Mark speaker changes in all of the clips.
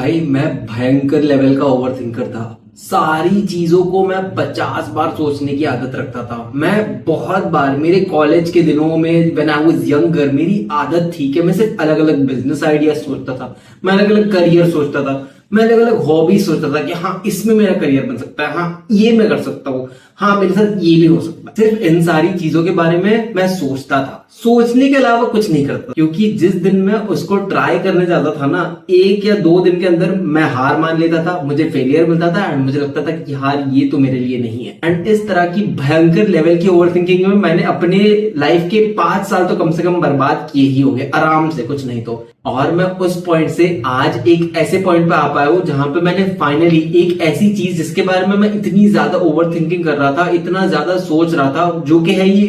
Speaker 1: भाई मैं भयंकर लेवल का ओवर थिंकर था। सारी चीजों को मैं 50 बार सोचने की आदत रखता था। मैं बहुत बार मेरे कॉलेज के दिनों में व्हेन आई वाज यंगर मेरी आदत थी कि मैं सिर्फ अलग अलग बिजनेस आइडिया सोचता था, मैं अलग अलग करियर सोचता था, मैं अलग अलग हॉबी सोचता था कि हाँ इसमें मेरा करियर बन सकता है, हाँ ये मैं कर सकता हूँ, हाँ मेरे साथ ये भी हो सकता है। सिर्फ इन सारी चीजों के बारे में मैं सोचता था, सोचने के अलावा कुछ नहीं करता। क्योंकि जिस दिन मैं उसको ट्राई करने जाता था ना, 1 या 2 दिन के अंदर मैं हार मान लेता था, मुझे फेलियर मिलता था एंड मुझे लगता था कि यार ये तो मेरे लिए नहीं है। एंड इस तरह की भयंकर लेवल की ओवर थिंकिंग में मैंने अपने लाइफ के 5 साल तो कम से कम बर्बाद किए ही होंगे आराम से, कुछ नहीं तो। और मैं उस पॉइंट से आज एक ऐसे पॉइंट पे आ पाया हूं जहां पे मैंने फाइनली एक ऐसी चीज जिसके बारे में मैं इतनी ज्यादा ओवर थिंकिंग कर रहा था, इतना ज्यादा सोच रहा था, जो कि है ये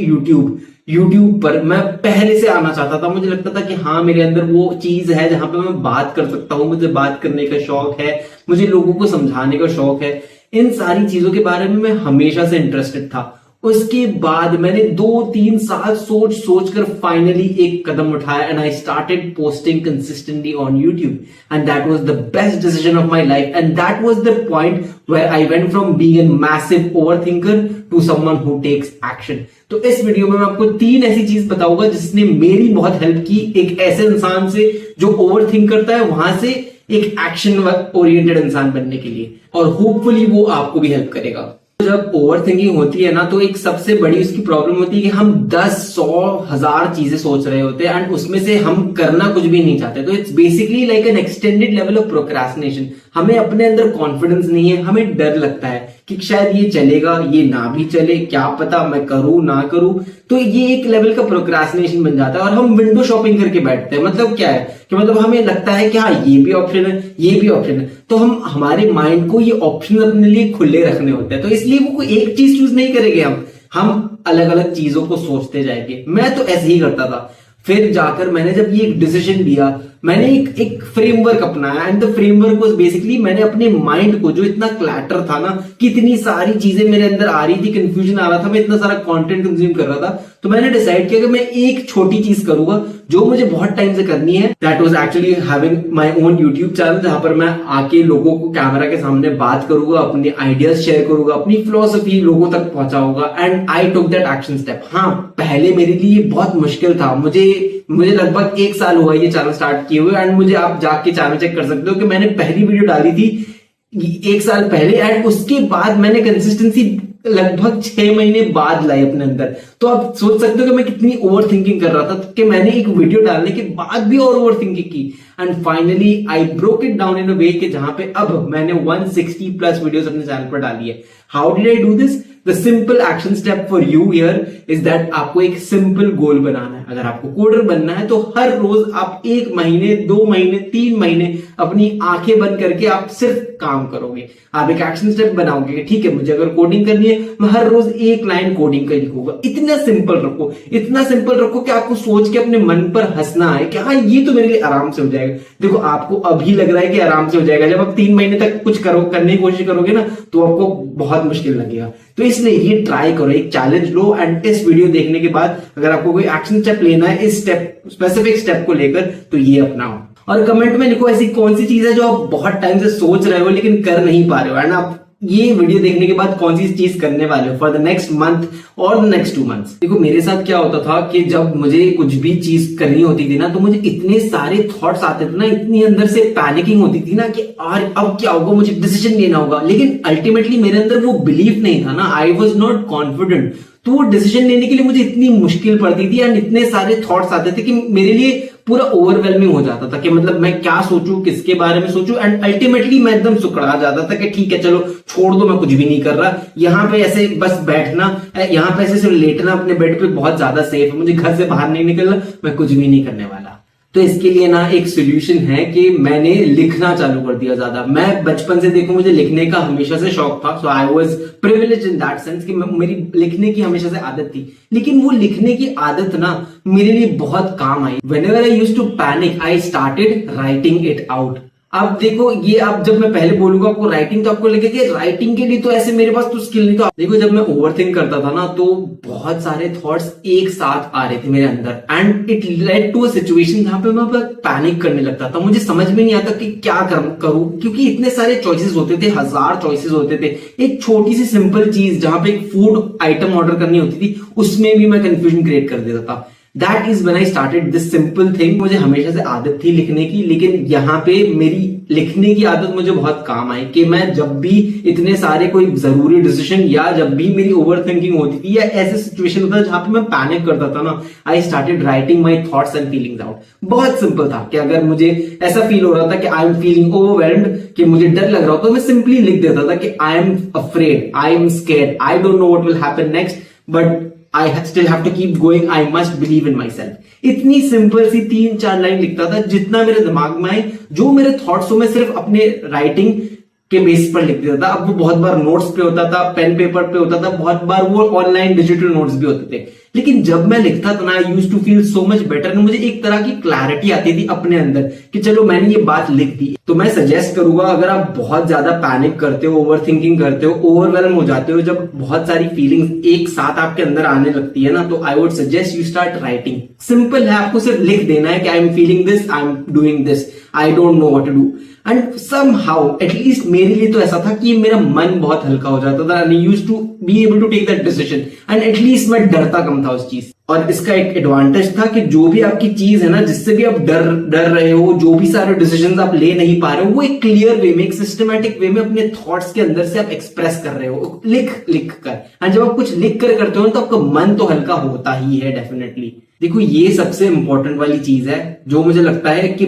Speaker 1: यूट्यूब पर मैं पहले से आना चाहता था। मुझे लगता था कि हाँ मेरे अंदर वो चीज है जहां पे मैं बात कर सकता हूँ, मुझे बात करने का शौक है, मुझे लोगों को समझाने का शौक है। इन सारी चीजों के बारे में मैं हमेशा से इंटरेस्टेड था। उसके बाद मैंने 2-3 साल सोच सोच कर फाइनली एक कदम उठाया and I started posting consistently on YouTube and that was the best decision of my life and that was the point where I went from being an massive overthinker to someone who takes action. तो इस video में मैं आपको 3 ऐसी चीज बताऊंगा जिसने मेरी बहुत हेल्प की, एक ऐसे इंसान से जो ओवर थिंक करता है वहां से एक एक्शन ओरिएंटेड इंसान बनने के लिए, और होपफुली वो आपको भी हेल्प करेगा। जब ओवर थिंकिंग होती है ना, तो एक सबसे बड़ी उसकी प्रॉब्लम होती है कि हम 10, 100, 1000 चीजें सोच रहे होते हैं एंड उसमें से हम करना कुछ भी नहीं चाहते। तो it's basically like an extended level of procrastination. हमें अपने अंदर कॉन्फिडेंस नहीं है, हमें डर लगता है कि शायद ये चलेगा, ये ना भी चले, क्या पता मैं करूं ना करूं। तो ये एक लेवल का प्रोक्रेस्टिनेशन बन जाता है और हम विंडो शॉपिंग करके बैठते हैं। मतलब क्या है कि मतलब हमें लगता है कि हाँ ये भी ऑप्शन है, ये भी ऑप्शन है, तो हम हमारे माइंड को ये ऑप्शन अपने लिए खुले रखने होते हैं। तो इसलिए वो कोई एक चीज चूज नहीं करेंगे, हम अलग अलग चीजों को सोचते जाएंगे। मैं तो ऐसे ही करता था। फिर जाकर मैंने जब ये एक डिसीजन लिया, मैंने एक फ्रेमवर्क अपनाया and the framework was basically मैंने अपने माइंड को, जो इतना क्लैटर था ना, कि इतनी सारी चीजें मेरे अंदर आ रही थी, कंफ्यूजन आ रहा था, मैं इतना सारा कंटेंट कंज्यूम कर रहा था, तो मैंने डिसाइड किया कि मैं एक छोटी चीज करूंगा जो मुझे बहुत टाइम से करनी है। That was actually having my own YouTube channel, जहां पर मैं आके लोगों को कैमरा के सामने बात करूंगा, अपने आइडियाज शेयर करूंगा, अपनी फिलोसफी लोगों तक पहुंचाऊंगा and I took that action step. हाँ पहले मेरे लिए बहुत मुश्किल था, मुझे लगभग 1 साल हुआ ये चैनल स्टार्ट किए हुए एंड मुझे आप जाके चैनल चेक कर सकते हो कि मैंने पहली वीडियो डाली थी 1 साल पहले एंड उसके बाद मैंने कंसिस्टेंसी लगभग 6 महीने बाद लाई अपने अंदर। तो आप सोच सकते हो कि मैं कितनी ओवर थिंकिंग कर रहा था कि मैंने एक वीडियो डालने के बाद भी और ओवर थिंकिंग की and finally I broke it down in a way कि जहां पे अब मैंने 160 प्लस वीडियोस अपने चैनल पर डाली है। How did I do this? The simple action step for you here is that आपको एक सिंपल गोल बनाना है। अगर आपको कोडर बनना है तो हर रोज आप 1 महीने, 2 महीने, 3 महीने अपनी आंखें बंद करके आप सिर्फ काम करोगे। आप एक एक्शन स्टेप बनाओगे कि ठीक है मुझे अगर कोडिंग करनी है, मैं हर रोज 1 लाइन कोडिंग का लिखूंगा। इतना सिंपल रखो, इतना सिंपल रखो कि आपको सोच के अपने मन पर हंसना है कि हाँ ये तो मेरे लिए आराम से हो जाएगा। देखो आपको अभी लग रहा है कि आराम से हो जाएगा, जब आप 3 महीने तक कुछ करने की कोशिश करोगे ना तो आपको बहुत मुश्किल लगेगा। तो इसलिए ये ट्राई करो, एक चैलेंज लो एंड इस वीडियो देखने के बाद अगर आपको कोई एक्शन स्टेप लेना है इस स्पेसिफिक स्टेप को लेकर, तो ये अपनाओ और कमेंट में लिखो ऐसी कौन सी चीज है जो आप बहुत टाइम से सोच रहे हो लेकिन कर नहीं पा रहे हो एंड आप ये वीडियो देखने के बाद कौन सी चीज करने वाले हो फॉर द नेक्स्ट मंथ और द नेक्स्ट 2 मंथ्स। देखो मेरे साथ क्या होता था कि जब मुझे कुछ भी चीज करनी होती थी ना, तो मुझे इतने सारे थॉट्स आते थे ना, इतनी अंदर से पैनिकिंग होती थी ना कि यार अब क्या होगा, मुझे डिसीजन लेना होगा, लेकिन अल्टीमेटली मेरे अंदर वो बिलीफ नहीं था ना, आई वॉज नॉट कॉन्फिडेंट। तो वो डिसीजन लेने के लिए मुझे इतनी मुश्किल पड़ती थी एंड इतने सारे थॉट्स आते थे कि मेरे लिए पूरा ओवरवेलमिंग हो जाता था कि मतलब मैं क्या सोचूं, किसके बारे में सोचूं एंड अल्टीमेटली मैं एकदम सुकड़ा जाता था कि ठीक है चलो छोड़ दो, मैं कुछ भी नहीं कर रहा, यहाँ पे ऐसे बस बैठना, यहाँ पे ऐसे सिर्फ लेटना अपने बेड पे बहुत ज्यादा सेफ है, मुझे घर से बाहर नहीं निकलना, मैं कुछ भी नहीं करने वाला। तो इसके लिए ना एक सोल्यूशन है कि मैंने लिखना चालू कर दिया ज्यादा। मैं बचपन से देखो मुझे लिखने का हमेशा से शौक था, so I was privileged in that sense कि मेरी लिखने की हमेशा से आदत थी। लेकिन वो लिखने की आदत ना मेरे लिए बहुत काम आई। Whenever I used to panic I started writing it out. अब देखो ये, अब जब मैं पहले बोलूंगा आपको राइटिंग, तो आपको लगेगा कि राइटिंग के लिए तो ऐसे मेरे पास तो स्किल नहीं। तो देखो जब मैं ओवरथिंक करता था ना, तो बहुत सारे थॉट्स एक साथ आ रहे थे मेरे अंदर, and it led to a situation जहां पे मैं पैनिक करने लगता था। मुझे समझ में नहीं आता कि क्या करूं, क्योंकि इतने सारे चॉइसेस होते थे, 1000 चॉइसेस होते थे। एक छोटी सी सिंपल चीज जहां पे एक फूड आइटम ऑर्डर करनी होती थी, उसमें भी मैं कंफ्यूजन क्रिएट कर देता था। That is when I started this simple thing. मुझे हमेशा से आदत थी लिखने की, लेकिन यहाँ पे मेरी लिखने की आदत मुझे बहुत काम आई कि मैं जब भी इतने सारे कोई जरूरी डिसीजन, या जब भी मेरी ओवर थिंकिंग होती थी, या ऐसे सिचुएशन होता था जहां पे मैं पैनिक करता था ना, आई started writing my thoughts and feelings out. बहुत सिंपल था कि अगर मुझे ऐसा फील हो रहा था कि आई एम फीलिंग ओवरवेल्म्ड, कि मुझे डर लग रहा हो, तो मैं सिंपली लिख देता था कि I am afraid, I am scared, I don't know what will happen next, but I still have to keep going. I must believe in myself. इतनी सिंपल सी 3-4 लाइन लिखता था, जितना मेरे दिमाग में आए, जो मेरे थॉट्स हो मैं सिर्फ अपने राइटिंग के बेस पर लिख देता था। अब वो बहुत बार नोट्स पे होता था, पेन पेपर पे होता था, बहुत बार वो ऑनलाइन डिजिटल नोट्स भी होते थे। लेकिन जब मैं लिखता था ना, I used to feel so much better. मुझे एक तरह की क्लैरिटी आती थी अपने अंदर कि चलो मैंने ये बात लिख दी। तो मैं सजेस्ट करूंगा, अगर आप बहुत ज्यादा पैनिक करते हो, ओवर थिंकिंग करते हो, ओवरवेलम हो जाते हो, जब बहुत सारी फीलिंग्स एक साथ आपके अंदर आने लगती है ना, तो I would suggest you start writing. Simple है, आपको सिर्फ लिख देना है कि I am feeling this, I am doing this, I don't know what to do. And somehow, at least मेरे लिए तो ऐसा था कि मेरा मन बहुत हल्का हो जाता था, and I used to be able to take that decision, and at least मैं डरता कम था उस चीज। और इसका एक एडवांटेज था कि जो भी आपकी चीज है ना, जिससे भी आप डर रहे हो, जो भी सारे डिसीजन आप ले नहीं पा रहे हो, वो एक क्लियर वे में, एक सिस्टमैटिक वे में अपने थॉट्स के अंदर से आप एक्सप्रेस कर रहे हो, लिख कर। एंड जब आप कुछ लिख कर करते हो तो आपका मन तो हल्का होता ही है डेफिनेटली। देखो ये सबसे इंपॉर्टेंट वाली चीज है, जो मुझे लगता है कि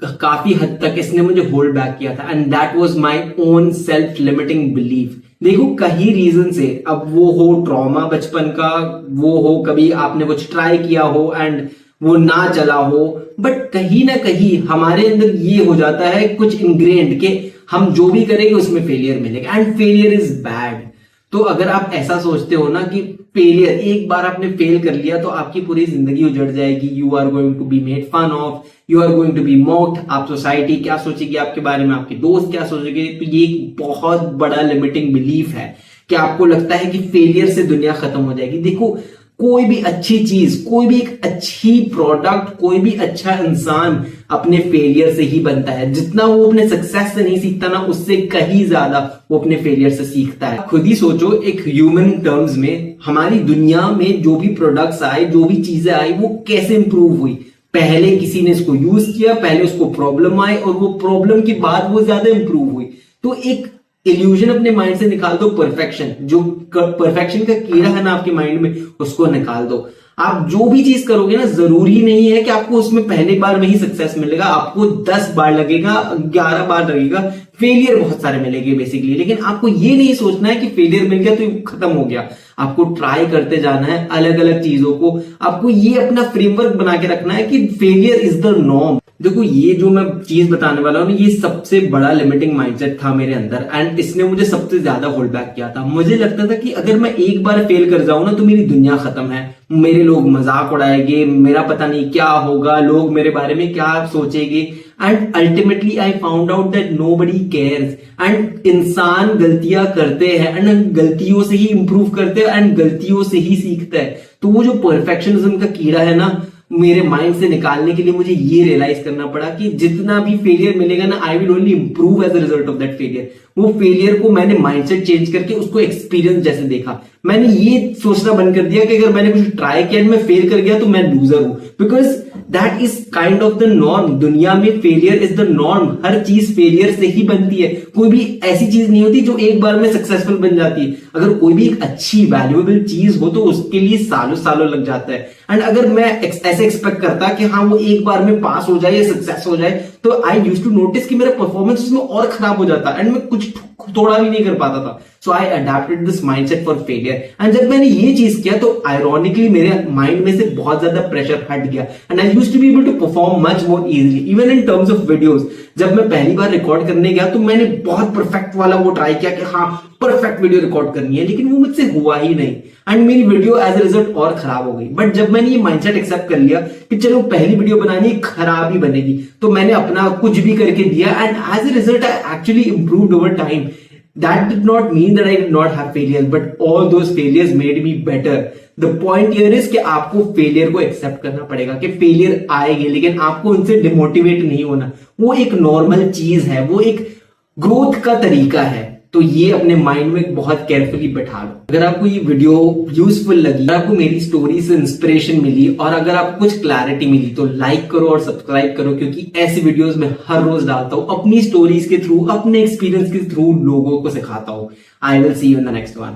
Speaker 1: काफी हद तक इसने मुझे होल्ड बैक किया था, and that was my own self limiting belief. देखो कई रीजन से, अब वो हो ट्रॉमा बचपन का, वो हो कभी आपने कुछ ट्राई किया हो एंड वो ना चला हो, बट कहीं ना कहीं हमारे अंदर ये हो जाता है कुछ इंग्रेंड के हम जो भी करेंगे उसमें फेलियर मिलेगा, एंड फेलियर इज बैड। तो अगर आप ऐसा सोचते हो ना कि फेलियर, एक बार आपने फेल कर लिया तो आपकी पूरी जिंदगी उजड़ जाएगी, you are going to be made fun of, you are going to be mocked, आप सोसाइटी क्या सोचेगी आपके बारे में, आपके दोस्त क्या सोचेंगे, तो ये एक बहुत बड़ा लिमिटिंग बिलीफ है कि आपको लगता है कि फेलियर से दुनिया खत्म हो जाएगी। देखो कोई भी अच्छी चीज, कोई भी एक अच्छी प्रोडक्ट, कोई भी अच्छा इंसान अपने फेलियर से ही बनता है। जितना वो अपने सक्सेस से नहीं सीखता ना, उससे कहीं ज्यादा वो अपने फेलियर से सीखता है। खुद ही सोचो, एक ह्यूमन टर्म्स में हमारी दुनिया में जो भी प्रोडक्ट्स आए, जो भी चीजें आई, वो कैसे इंप्रूव हुई। पहले किसी ने इसको यूज किया, पहले उसको प्रॉब्लम आई, और वो प्रॉब्लम के बाद वो ज्यादा इंप्रूव हुई। तो एक इल्यूजन अपने माइंड से निकाल दो, परफेक्शन, जो परफेक्शन का कीड़ा है ना आपके माइंड में, उसको निकाल दो। आप जो भी चीज करोगे ना, जरूरी नहीं है कि आपको उसमें पहले बार में ही सक्सेस मिलेगा, आपको 10 बार लगेगा, 11 बार लगेगा, फेलियर बहुत सारे मिलेंगे बेसिकली। लेकिन आपको ये नहीं सोचना है कि फेलियर मिल गया तो खत्म हो गया। आपको ट्राई करते जाना है अलग अलग चीजों को। आपको ये अपना फ्रेमवर्क बना के रखना है कि फेलियर इज द नॉर्म। देखो ये जो मैं चीज बताने वाला हूँ, ये सबसे बड़ा लिमिटिंग माइंडसेट था मेरे अंदर, एंड इसने मुझे सबसे ज्यादा होल्ड बैक किया था। मुझे लगता था कि अगर मैं एक बार फेल कर जाऊं ना, तो मेरी दुनिया खत्म है, मेरे लोग मजाक उड़ाएंगे, मेरा पता नहीं क्या होगा, लोग मेरे बारे में क्या सोचेंगे। And ultimately I found out that nobody cares. And इंसान गलतियां करते हैं, एंड गलतियों से ही इंप्रूव करते हैं, एंड गलतियों से ही सीखता है। तो वो जो परफेक्शनिज्म का कीड़ा है ना, मेरे माइंड से निकालने के लिए मुझे ये रियलाइज करना पड़ा कि जितना भी फेलियर मिलेगा ना, I will only improve as a result of that failure. वो फेलियर को मैंने माइंडसेट चेंज करके उसको एक्सपीरियंस जैसे देखा। मैंने ये सोचना बंद कर दिया कि अगर मैंने कुछ ट्राई किया मैं फेल कर गया तो मैं लूजर हूं, because that is kind of the norm. दुनिया में फेलियर इज द नॉर्म। हर चीज फेलियर से ही बनती है। कोई भी ऐसी चीज नहीं होती जो एक बार में सक्सेसफुल बन जाती है। अगर कोई भी एक अच्छी वैल्यूएबल चीज हो तो उसके लिए सालों सालों लग जाता है। एंड अगर मैं ऐसे एक्सपेक्ट करता कि हाँ वो एक बार में पास हो जाए या सक्सेस हो जाए, तो आई यूज्ड टू नोटिस कि मेरा परफॉर्मेंस उसमें और खराब हो जाता, एंड मैं कुछ थोड़ा भी नहीं कर पाता था। So I adapted this mindset for failure, and जब मैंने ये चीज किया तो आयरॉनिकली मेरे माइंड में से बहुत ज्यादा प्रेशर हट गया, and I used to be able to perform much more easily even in terms of videos. जब मैं पहली बार रिकॉर्ड करने गया तो मैंने बहुत परफेक्ट वाला वो ट्राई किया कि हाँ परफेक्ट वीडियो रिकॉर्ड करनी है, लेकिन वो मुझसे हुआ ही नहीं, एंड मेरी वीडियो एज ए रिजल्ट और खराब हो गई। बट जब मैंने ये माइंडसेट एक्सेप्ट कर लिया कि चलो पहली वीडियो बनानी खराब ही बनेगी, तो मैंने अपना कुछ भी करके दिया, and as a result I actually improved over time. That did not mean that I did not have failures, but all those failures made me better. The point here is कि आपको फेलियर को accept करना पड़ेगा कि failure आएगी, लेकिन आपको उनसे डिमोटिवेट नहीं होना। वो एक नॉर्मल चीज है, वो एक ग्रोथ का तरीका है। तो ये अपने माइंड में बहुत केयरफुली बैठा लो। अगर आपको ये वीडियो यूजफुल लगी, अगर आपको मेरी स्टोरी से इंस्पिरेशन मिली और अगर आपको कुछ क्लैरिटी मिली तो लाइक करो और सब्सक्राइब करो, क्योंकि ऐसी वीडियोस मैं हर रोज डालता हूं, अपनी स्टोरीज के थ्रू, अपने एक्सपीरियंस के थ्रू लोगों को सिखाता हूं। I will see you in the next one.